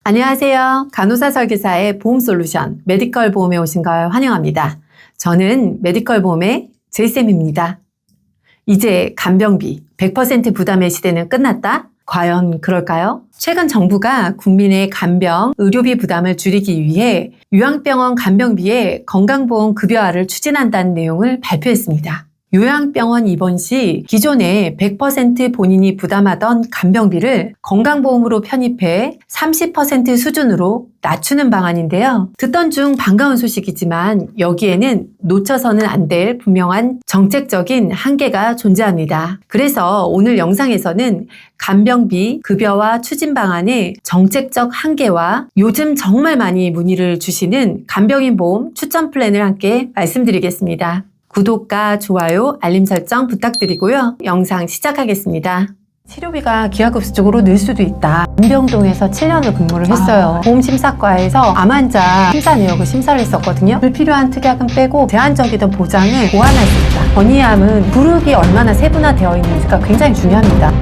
안녕하세요. 간호사 설계사의 보험솔루션 메디컬 보험에 오신 걸 환영합니다. 저는 메디컬 보험의 제이쌤입니다. 이제 간병비 100% 부담의 시대는 끝났다? 과연 그럴까요? 최근 정부가 국민의 간병, 의료비 부담을 줄이기 위해 요양병원 간병비의 건강보험 급여화를 추진한다는 내용을 발표했습니다. 요양병원 입원 시 기존에 100% 본인이 부담하던 간병비를 건강보험으로 편입해 30% 수준으로 낮추는 방안인데요. 듣던 중 반가운 소식이지만 여기에는 놓쳐서는 안 될 분명한 정책적인 한계가 존재합니다. 그래서 오늘 영상에서는 간병비 급여화 추진 방안의 정책적 한계와 요즘 정말 많이 문의를 주시는 간병인 보험 추천 플랜을 함께 말씀드리겠습니다. 구독과 좋아요, 알림 설정 부탁드리고요. 영상 시작하겠습니다. 치료비가 기하급수적으로 늘 수도 있다. 안병동에서 7년을 근무를 했어요. 보험심사과에서 암 환자 심사 내역을 심사를 했었거든요. 불필요한 특약은 빼고 제한적이던 보장을 보완할 수 있다. 건의암은 그룹이 얼마나 세분화되어 있는지가 굉장히 중요합니다.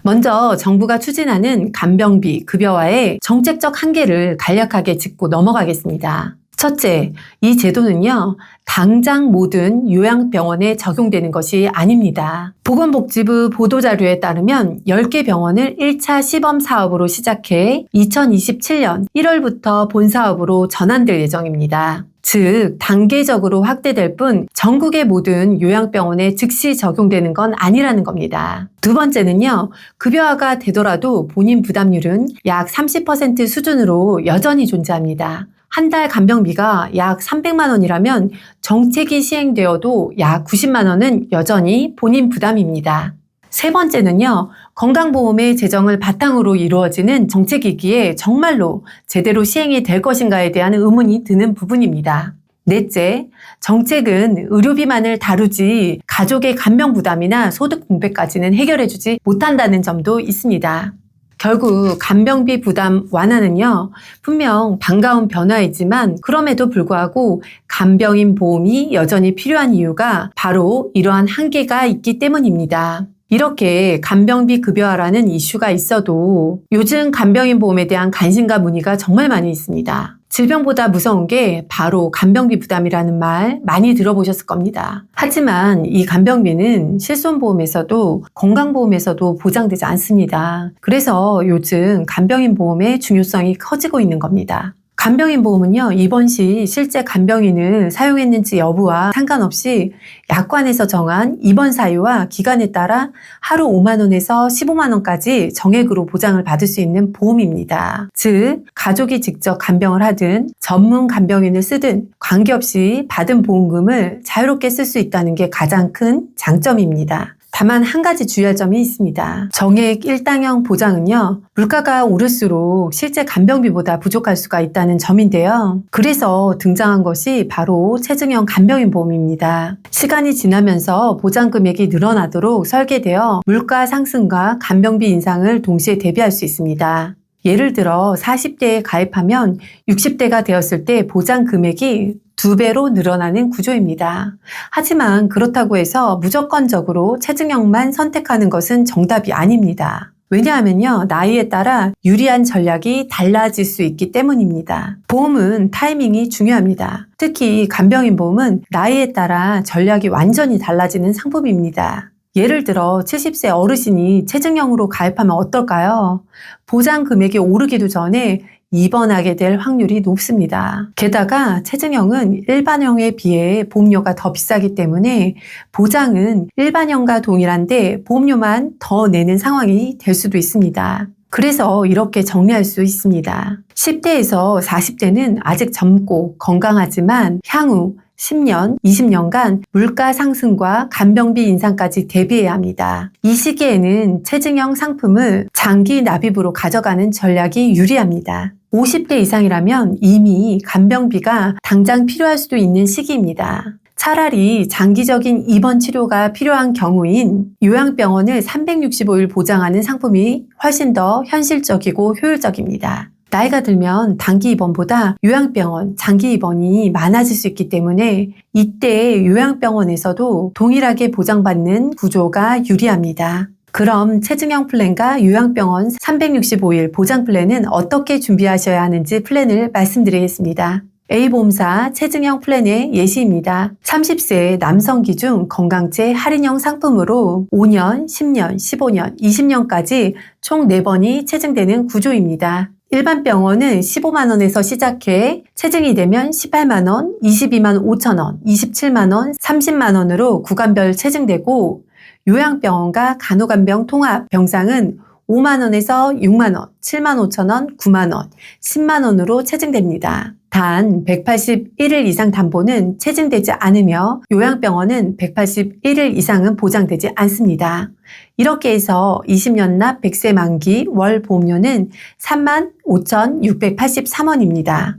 먼저 정부가 추진하는 간병비 급여화의 정책적 한계를 간략하게 짚고 넘어가겠습니다. 첫째, 이 제도는요, 당장 모든 요양병원에 적용되는 것이 아닙니다. 보건복지부 보도자료에 따르면 10개 병원을 1차 시범 사업으로 시작해 2027년 1월부터 본사업으로 전환될 예정입니다. 즉, 단계적으로 확대될 뿐 전국의 모든 요양병원에 즉시 적용되는 건 아니라는 겁니다. 두 번째는요, 급여화가 되더라도 본인 부담률은 약 30% 수준으로 여전히 존재합니다. 한 달 간병비가 약 300만 원이라면 정책이 시행되어도 약 90만 원은 여전히 본인 부담입니다. 세 번째는요, 건강보험의 재정을 바탕으로 이루어지는 정책이기에 정말로 제대로 시행이 될 것인가에 대한 의문이 드는 부분입니다. 넷째, 정책은 의료비만을 다루지 가족의 간병 부담이나 소득 분배까지는 해결해주지 못한다는 점도 있습니다. 결국 간병비 부담 완화는요, 분명 반가운 변화이지만 그럼에도 불구하고 간병인 보험이 여전히 필요한 이유가 바로 이러한 한계가 있기 때문입니다. 이렇게 간병비 급여화라는 이슈가 있어도 요즘 간병인 보험에 대한 관심과 문의가 정말 많이 있습니다. 질병보다 무서운 게 바로 간병비 부담이라는 말 많이 들어보셨을 겁니다. 하지만 이 간병비는 실손보험에서도 건강보험에서도 보장되지 않습니다. 그래서 요즘 간병인 보험의 중요성이 커지고 있는 겁니다. 간병인 보험은요, 입원 시 실제 간병인을 사용했는지 여부와 상관없이 약관에서 정한 입원 사유와 기간에 따라 하루 5만 원에서 15만 원까지 정액으로 보장을 받을 수 있는 보험입니다. 즉, 가족이 직접 간병을 하든 전문 간병인을 쓰든 관계없이 받은 보험금을 자유롭게 쓸 수 있다는 게 가장 큰 장점입니다. 다만 한 가지 주의할 점이 있습니다. 정액 일당형 보장은요, 물가가 오를수록 실제 간병비보다 부족할 수가 있다는 점인데요. 그래서 등장한 것이 바로 체증형 간병인 보험입니다. 시간이 지나면서 보장 금액이 늘어나도록 설계되어 물가 상승과 간병비 인상을 동시에 대비할 수 있습니다. 예를 들어 40대에 가입하면 60대가 되었을 때 보장 금액이 2배로 늘어나는 구조입니다. 하지만 그렇다고 해서 무조건적으로 체증형만 선택하는 것은 정답이 아닙니다. 왜냐하면요, 나이에 따라 유리한 전략이 달라질 수 있기 때문입니다. 보험은 타이밍이 중요합니다. 특히 간병인 보험은 나이에 따라 전략이 완전히 달라지는 상품입니다. 예를 들어 70세 어르신이 체증형으로 가입하면 어떨까요? 보장 금액이 오르기도 전에 입원하게 될 확률이 높습니다. 게다가 체증형은 일반형에 비해 보험료가 더 비싸기 때문에 보장은 일반형과 동일한데 보험료만 더 내는 상황이 될 수도 있습니다. 그래서 이렇게 정리할 수 있습니다. 10대에서 40대는 아직 젊고 건강하지만 향후 10년, 20년간 물가 상승과 간병비 인상까지 대비해야 합니다. 이 시기에는 체증형 상품을 장기 납입으로 가져가는 전략이 유리합니다. 50대 이상이라면 이미 간병비가 당장 필요할 수도 있는 시기입니다. 차라리 장기적인 입원 치료가 필요한 경우인 요양병원을 365일 보장하는 상품이 훨씬 더 현실적이고 효율적입니다. 나이가 들면 단기 입원보다 요양병원, 장기 입원이 많아질 수 있기 때문에 이때 요양병원에서도 동일하게 보장받는 구조가 유리합니다. 그럼 체증형 플랜과 요양병원 365일 보장 플랜은 어떻게 준비하셔야 하는지 플랜을 말씀드리겠습니다. A보험사 체증형 플랜의 예시입니다. 30세 남성 기준 건강제 할인형 상품으로 5년, 10년, 15년, 20년까지 총 4번이 체증되는 구조입니다. 일반 병원은 15만원에서 시작해 체증이 되면 18만원, 22만 5천원, 27만원, 30만원으로 구간별 체증되고 요양병원과 간호간병 통합 병상은 5만원에서 6만원, 7만 5천원, 9만원, 10만원으로 체증됩니다. 단 181일 이상 담보는 체증되지 않으며 요양병원은 181일 이상은 보장되지 않습니다. 이렇게 해서 20년 납 100세 만기 월 보험료는 35,683원입니다.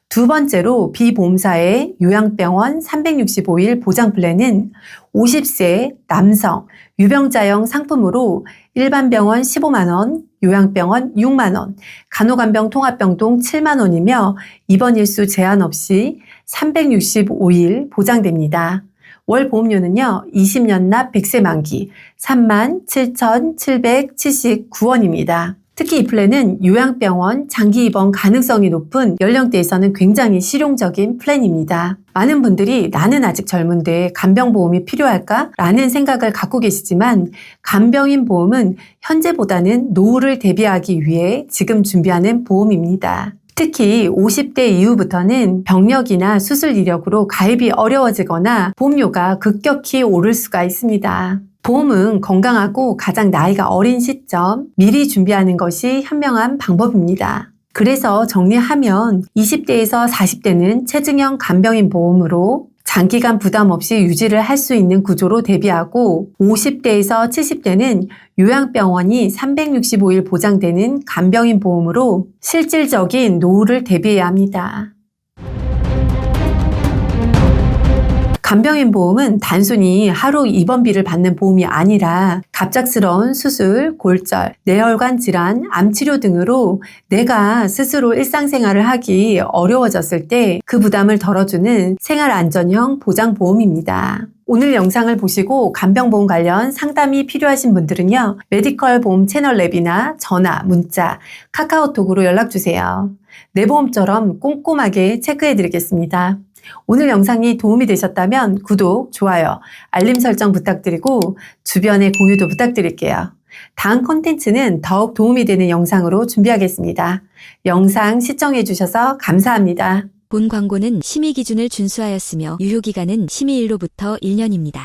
두 번째로 B보험사의 요양병원 365일 보장 플랜은 50세 남성 유병자형 상품으로 일반 병원 15만원, 요양병원 6만원, 간호간병 통합병동 7만원이며 입원 일수 제한 없이 365일 보장됩니다. 월 보험료는요, 20년 납 100세 만기 37,779원입니다. 특히 이 플랜은 요양병원 장기 입원 가능성이 높은 연령대에서는 굉장히 실용적인 플랜입니다. 많은 분들이 나는 아직 젊은데 간병보험이 필요할까? 라는 생각을 갖고 계시지만 간병인 보험은 현재보다는 노후를 대비하기 위해 지금 준비하는 보험입니다. 특히 50대 이후부터는 병력이나 수술 이력으로 가입이 어려워지거나 보험료가 급격히 오를 수가 있습니다. 보험은 건강하고 가장 나이가 어린 시점 미리 준비하는 것이 현명한 방법입니다. 그래서 정리하면 20대에서 40대는 체증형 간병인 보험으로 장기간 부담 없이 유지를 할 수 있는 구조로 대비하고 50대에서 70대는 요양병원이 365일 보장되는 간병인 보험으로 실질적인 노후를 대비해야 합니다. 간병인 보험은 단순히 하루 입원비를 받는 보험이 아니라 갑작스러운 수술, 골절, 뇌혈관 질환, 암치료 등으로 내가 스스로 일상생활을 하기 어려워졌을 때 그 부담을 덜어주는 생활안전형 보장보험입니다. 오늘 영상을 보시고 간병보험 관련 상담이 필요하신 분들은요, 메디컬 보험 채널 랩이나 전화, 문자, 카카오톡으로 연락주세요. 내 보험처럼 꼼꼼하게 체크해드리겠습니다. 오늘 영상이 도움이 되셨다면 구독, 좋아요, 알림 설정 부탁드리고 주변에 공유도 부탁드릴게요. 다음 콘텐츠는 더욱 도움이 되는 영상으로 준비하겠습니다. 영상 시청해주셔서 감사합니다. 본 광고는 심의 기준을 준수하였으며 유효기간은 심의일로부터 1년입니다.